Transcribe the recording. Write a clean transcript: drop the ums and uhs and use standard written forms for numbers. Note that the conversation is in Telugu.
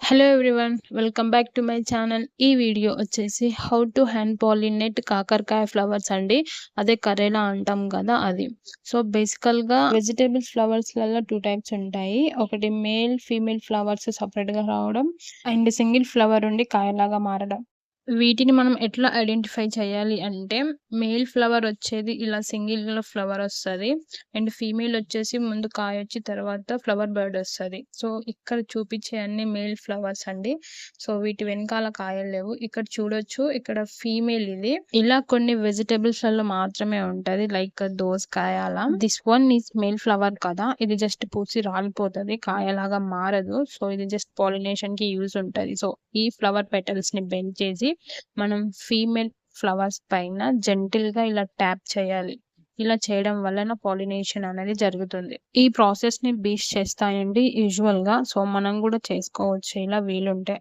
Hello everyone, welcome back to my channel. ఈ వీడియో వచ్చేసి హౌ టు హ్యాండ్ పాలినేట్ కాకరకాయ ఫ్లవర్స్ అండి. అదే కరేలా అంటాం కదా అది. సో బేసికల్గా వెజిటేబుల్స్ ఫ్లవర్స్లలో 2 టైప్స్ ఉంటాయి. ఒకటి మేల్ ఫీమేల్ ఫ్లవర్స్ సపరేట్గా రావడం అండ్ సింగిల్ ఫ్లవర్ ఉండి కాయలాగా మారడం. వీటిని మనం ఎట్లా ఐడెంటిఫై చేయాలి అంటే, మేల్ ఫ్లవర్ వచ్చేది ఇలా సింగిల్‌గా ఫ్లవర్ వస్తది. అండ్ ఫీమేల్ వచ్చేసి ముందు కాయొచ్చి తర్వాత ఫ్లవర్ బర్డ్ వస్తది. సో, ఇక్కడ చూపించే అన్ని మేల్ ఫ్లవర్స్ అండి. సో, వీటి వెనకాల కాయలు లేవు. ఇక్కడ చూడొచ్చు, ఇక్కడ ఫీమేల్ ఇది. ఇలా కొన్ని వెజిటబుల్స్‌లలో మాత్రమే ఉంటది. లైక్ దోసకాయ అలా. This one is male flower కదా! ఇది జస్ట్ పూసి రాలిపోతది. కాయలాగా మారదు. సో, ఇది జస్ట్ పాలినేషన్‌కి యూజ్ ఉంటది. సో, ఈ ఫ్లవర్ పెటల్స్‌ని బెండ్ చేసి మనం ఫీమేల్ ఫ్లవర్స్ పైన జెంటిల్‌గా ఇలా ట్యాప్ చేయాలి. ఇలా చేయడం వలన పాలినేషన్ అనేది జరుగుతుంది. ఈ ప్రాసెస్‌ని బీస్ చేస్తాయండి యూజువల్‌గా. సో, మనం కూడా చేసుకోవచ్చు ఇలా వీలుంటే.